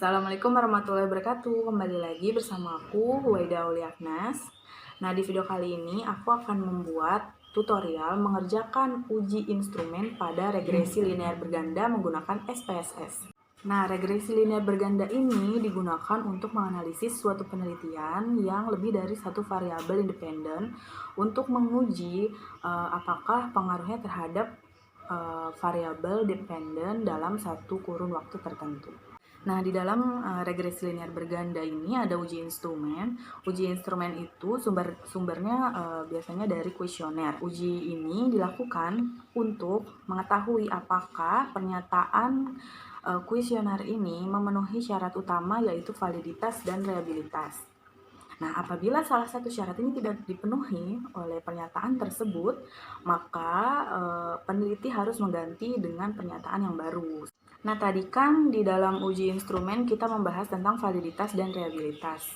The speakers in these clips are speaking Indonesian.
Assalamualaikum warahmatullahi wabarakatuh. Kembali lagi bersama aku, Huwaida Auliaknas. Nah, di video kali ini aku akan membuat tutorial mengerjakan uji instrumen pada regresi linear berganda menggunakan SPSS. Nah, regresi linear berganda ini digunakan untuk menganalisis suatu penelitian yang lebih dari satu variabel independen untuk menguji apakah pengaruhnya terhadap variabel dependen dalam satu kurun waktu tertentu. Nah, di dalam regresi linear berganda ini ada uji instrumen. Uji instrumen itu sumbernya biasanya dari kuesioner. Uji ini dilakukan untuk mengetahui apakah pernyataan kuesioner ini memenuhi syarat utama yaitu validitas dan reliabilitas. Nah, apabila salah satu syarat ini tidak dipenuhi oleh pernyataan tersebut, maka peneliti harus mengganti dengan pernyataan yang baru. Nah, tadi kan di dalam uji instrumen kita membahas tentang validitas dan reliabilitas.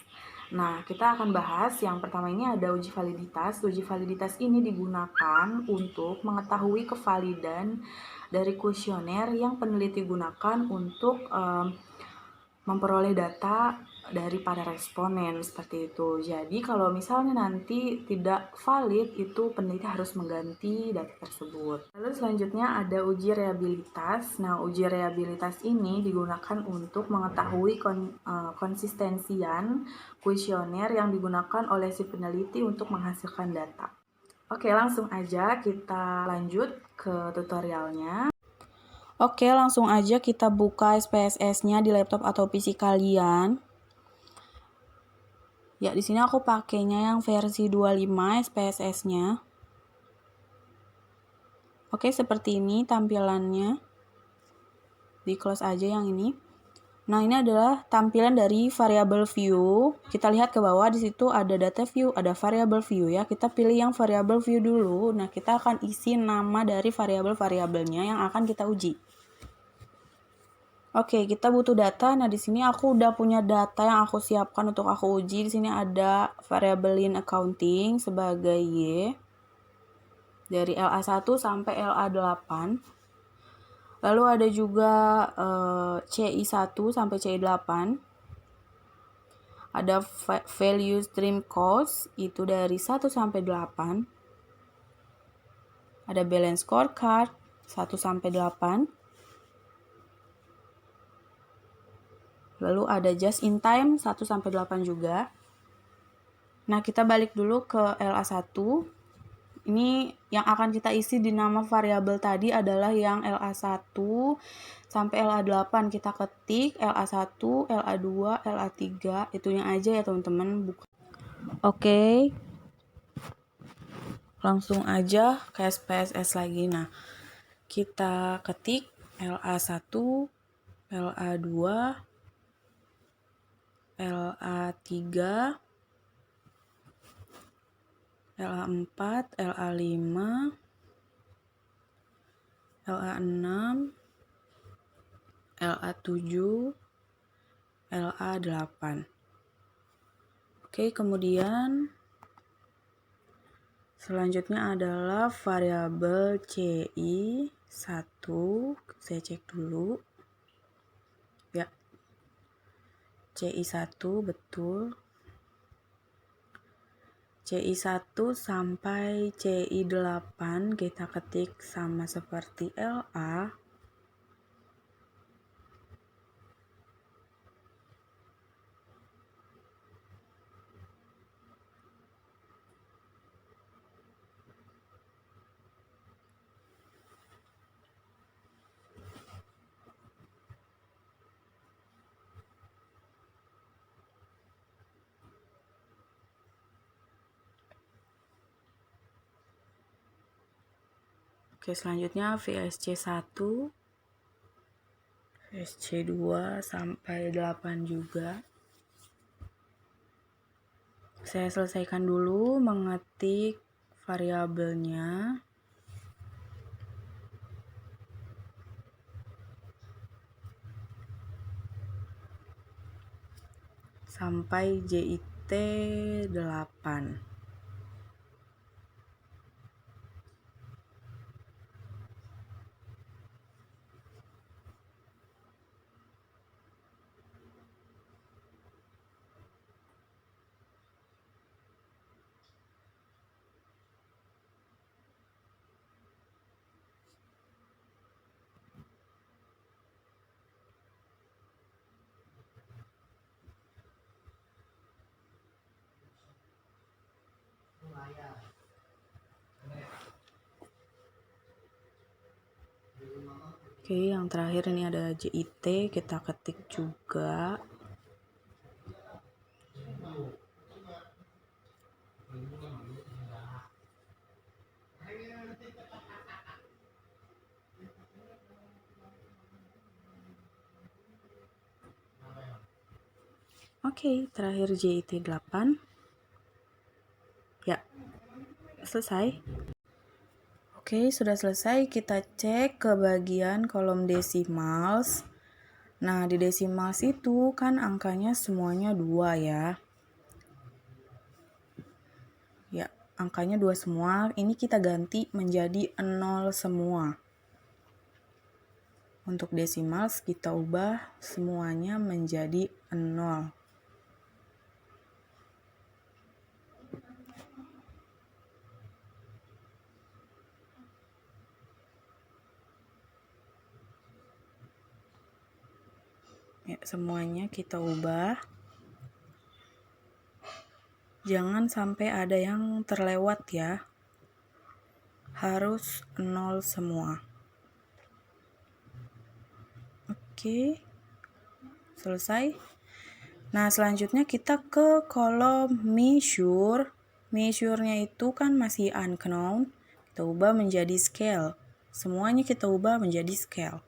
Nah, kita akan bahas yang pertama ini ada uji validitas. Uji validitas ini digunakan untuk mengetahui kevalidan dari kuesioner yang peneliti gunakan untuk memperoleh data dari para responden seperti itu. Jadi kalau misalnya nanti tidak valid, itu peneliti harus mengganti data tersebut. Lalu selanjutnya ada uji reliabilitas. Nah, uji reliabilitas ini digunakan untuk mengetahui konsistensian kuesioner yang digunakan oleh si peneliti untuk menghasilkan data. Oke, langsung aja kita lanjut ke tutorialnya. Oke, langsung aja kita buka SPSS-nya di laptop atau PC kalian. Ya, di sini aku pakainya yang versi 25 SPSS-nya. Oke, seperti ini tampilannya. Di close aja yang ini. Nah, ini adalah tampilan dari variable view. Kita lihat ke bawah, di situ ada data view, ada variable view ya. Kita pilih yang variable view dulu. Nah, kita akan isi nama dari variabel-variabelnya yang akan kita uji. Oke, kita butuh data. Nah, di sini aku udah punya data yang aku siapkan untuk aku uji. Di sini ada variable in accounting sebagai Y dari LA1 sampai LA8. Lalu ada juga CI1 sampai CI8. Ada value stream cost itu dari 1 sampai 8. Ada balance scorecard 1 sampai 8. Lalu ada just in time 1 sampai 8 juga. Nah, kita balik dulu ke LA1. Ini yang akan kita isi di nama variabel tadi adalah yang LA1 sampai LA8. Kita ketik LA1, LA2, LA3, itunya aja ya teman-teman. Oke. Langsung aja ke SPSS lagi. Nah, kita ketik LA1, LA2, LA3, LA4, LA5, LA6, LA7, LA8. Oke, kemudian selanjutnya adalah variabel CI1. Saya cek dulu. Ya. CI1 betul. CI1 sampai CI8 kita ketik sama seperti LA. Oke, selanjutnya VSC1, VSC2 sampai 8 juga. Saya selesaikan dulu mengetik variabelnya. Sampai JIT 8. Oke, yang terakhir ini ada JIT, kita ketik juga. Oke, terakhir JIT 8. Ya, selesai. Oke, sudah selesai. Kita cek ke bagian kolom decimals. Nah, di decimals itu kan angkanya semuanya 2 ya. Ya, angkanya 2 semua. Ini kita ganti menjadi 0 semua. Untuk decimals kita ubah semuanya menjadi 0. Ya, semuanya kita ubah. Jangan sampai ada yang terlewat ya. Harus 0 semua. Oke. Selesai. Nah, selanjutnya kita ke kolom measure. Measure-nya itu kan masih unknown. Kita ubah menjadi scale. Semuanya kita ubah menjadi scale.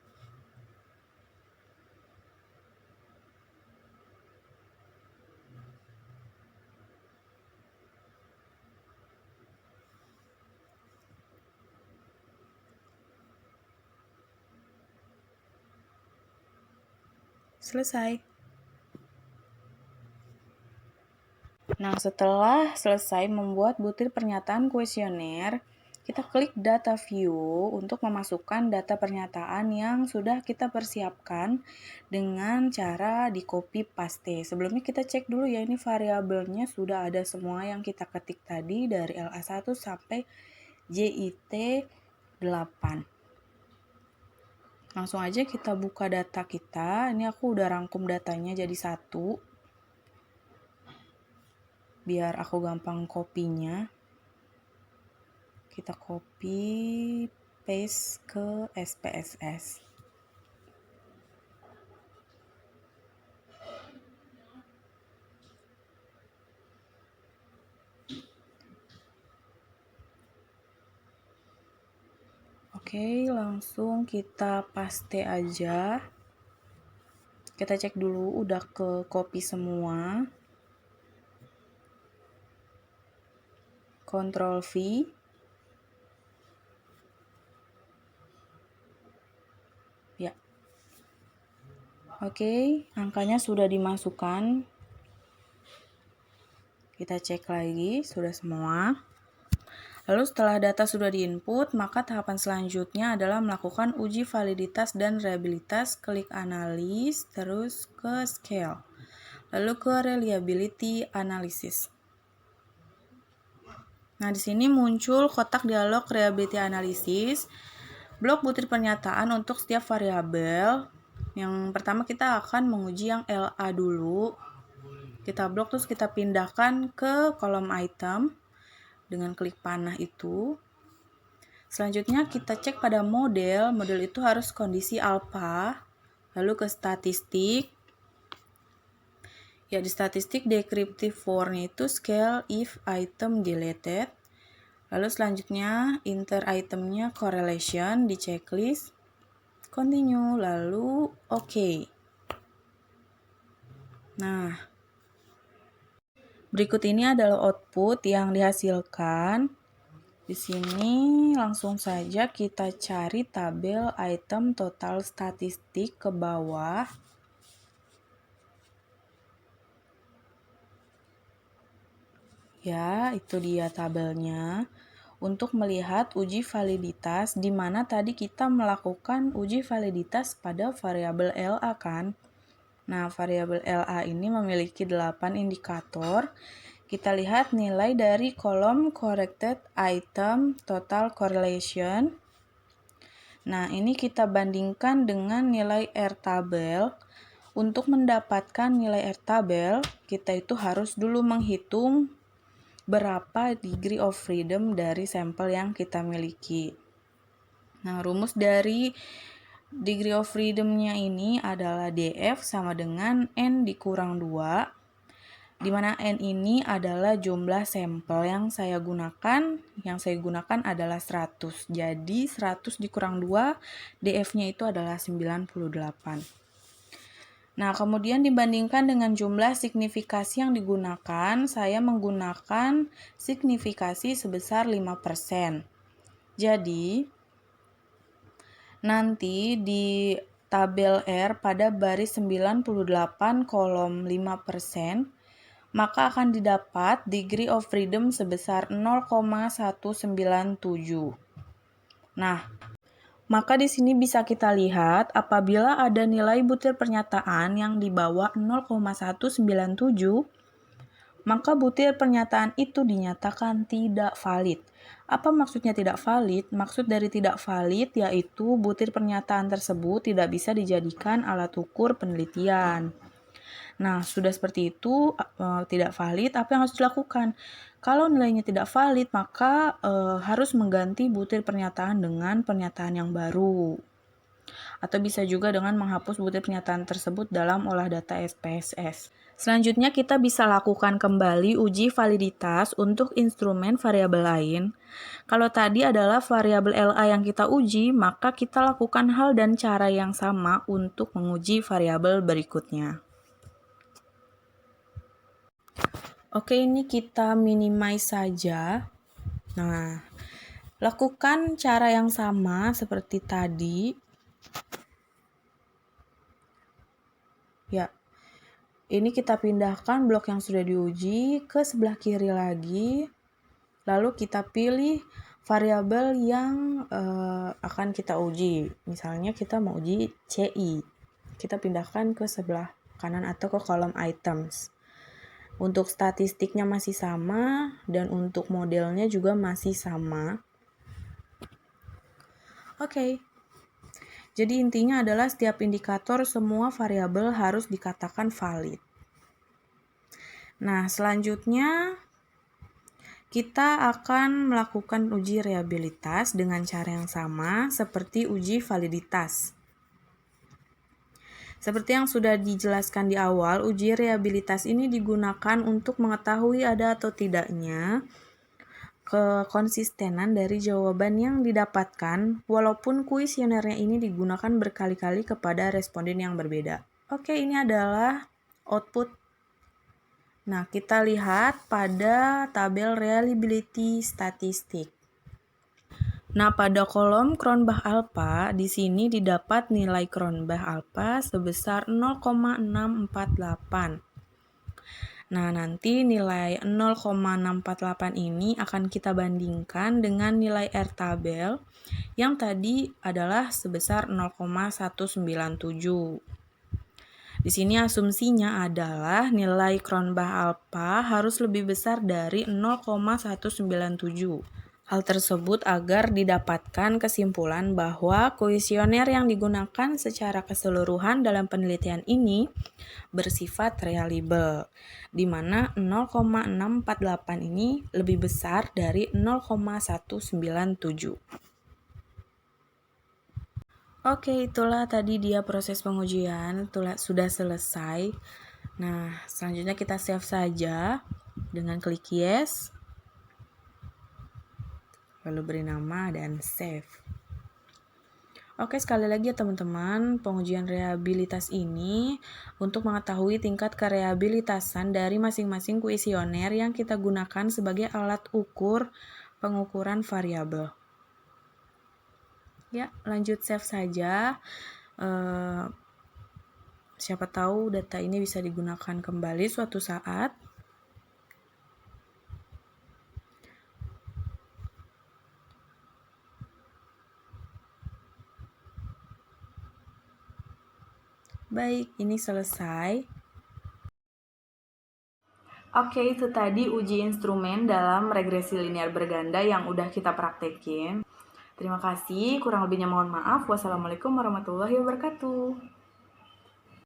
Selesai. Nah, setelah selesai membuat butir pernyataan kuesioner, kita klik data view untuk memasukkan data pernyataan yang sudah kita persiapkan dengan cara di copy paste. Sebelumnya kita cek dulu ya, ini variabelnya sudah ada semua yang kita ketik tadi dari LA1 sampai JIT 8. Langsung aja kita buka data kita. Ini aku udah rangkum datanya jadi 1. Biar aku gampang kopinya. Kita copy paste ke SPSS. Oke, langsung kita paste aja. Kita cek dulu udah ke copy semua. Ctrl V. Ya. Oke, angkanya sudah dimasukkan. Kita cek lagi, sudah semua. Lalu setelah data sudah diinput, maka tahapan selanjutnya adalah melakukan uji validitas dan reliabilitas. Klik analis, terus ke scale. Lalu ke reliability analysis. Nah, di sini muncul kotak dialog reliability analysis. Blok butir pernyataan untuk setiap variabel. Yang pertama kita akan menguji yang LA dulu. Kita blok terus kita pindahkan ke kolom item dengan klik panah itu. Selanjutnya kita cek pada model. Model itu harus kondisi alpha. Lalu ke statistik. Ya, di statistik descriptive for-nya itu scale if item deleted. Lalu selanjutnya inter itemnya correlation di checklist. Continue, lalu OK. Nah, berikut ini adalah output yang dihasilkan. Di sini langsung saja kita cari tabel item total statistik ke bawah. Ya, itu dia tabelnya. Untuk melihat uji validitas, di mana tadi kita melakukan uji validitas pada variabel LA kan. Nah, variabel LA ini memiliki 8 indikator. Kita lihat nilai dari kolom corrected item total correlation. Nah, ini kita bandingkan dengan nilai R tabel. Untuk mendapatkan nilai R tabel, kita itu harus dulu menghitung berapa degree of freedom dari sampel yang kita miliki. Nah, rumus dari Degree of freedom-nya ini adalah DF sama dengan N dikurang 2, di mana N ini adalah jumlah sampel yang saya gunakan. Yang saya gunakan adalah 100. Jadi 100 dikurang 2, DF-nya itu adalah 98. Nah, kemudian dibandingkan dengan jumlah signifikasi yang digunakan, saya menggunakan signifikasi sebesar 5%. Jadi, nanti di tabel R pada baris 98 kolom 5%, maka akan didapat degree of freedom sebesar 0,197. Nah, maka di sini bisa kita lihat apabila ada nilai butir pernyataan yang di bawah 0,197, maka butir pernyataan itu dinyatakan tidak valid. Apa maksudnya tidak valid? Maksud dari tidak valid yaitu butir pernyataan tersebut tidak bisa dijadikan alat ukur penelitian. Nah, sudah seperti itu, tidak valid, apa yang harus dilakukan? Kalau nilainya tidak valid, maka harus mengganti butir pernyataan dengan pernyataan yang baru. Atau bisa juga dengan menghapus butir pernyataan tersebut dalam olah data SPSS. Selanjutnya kita bisa lakukan kembali uji validitas untuk instrumen variabel lain. Kalau tadi adalah variabel LA yang kita uji, maka kita lakukan hal dan cara yang sama untuk menguji variabel berikutnya. Oke, ini kita minimize saja. Nah, lakukan cara yang sama seperti tadi. Ya, ini kita pindahkan blok yang sudah diuji ke sebelah kiri lagi. Lalu kita pilih variabel yang akan kita uji. Misalnya kita mau uji CI. Kita pindahkan ke sebelah kanan atau ke kolom items. Untuk statistiknya masih sama dan untuk modelnya juga masih sama. Oke. Jadi intinya adalah setiap indikator semua variabel harus dikatakan valid. Nah, selanjutnya kita akan melakukan uji reliabilitas dengan cara yang sama seperti uji validitas. Seperti yang sudah dijelaskan di awal, uji reliabilitas ini digunakan untuk mengetahui ada atau tidaknya kekonsistenan dari jawaban yang didapatkan walaupun kuesionernya ini digunakan berkali-kali kepada responden yang berbeda. Oke, ini adalah output. Nah, kita lihat pada tabel reliability statistik. Nah, pada kolom Cronbach alpha, di sini didapat nilai Cronbach alpha sebesar 0,648. Nah, nanti nilai 0,648 ini akan kita bandingkan dengan nilai R tabel yang tadi adalah sebesar 0,197. Di sini asumsinya adalah nilai Cronbach alpha harus lebih besar dari 0,197. Hal tersebut agar didapatkan kesimpulan bahwa kuesioner yang digunakan secara keseluruhan dalam penelitian ini bersifat reliable, di mana 0,648 ini lebih besar dari 0,197. Oke, itulah tadi dia proses pengujian, sudah selesai. Nah, selanjutnya kita save saja dengan klik yes. Lalu beri nama dan save. Oke, sekali lagi ya teman-teman, pengujian reliabilitas ini untuk mengetahui tingkat kerehabilitasan dari masing-masing kuesioner yang kita gunakan sebagai alat ukur pengukuran variabel. Ya, lanjut save saja. Siapa tahu data ini bisa digunakan kembali suatu saat. Baik, ini selesai. Oke, itu tadi uji instrumen dalam regresi linear berganda yang udah kita praktekin. Terima kasih, kurang lebihnya mohon maaf. Wassalamualaikum warahmatullahi wabarakatuh.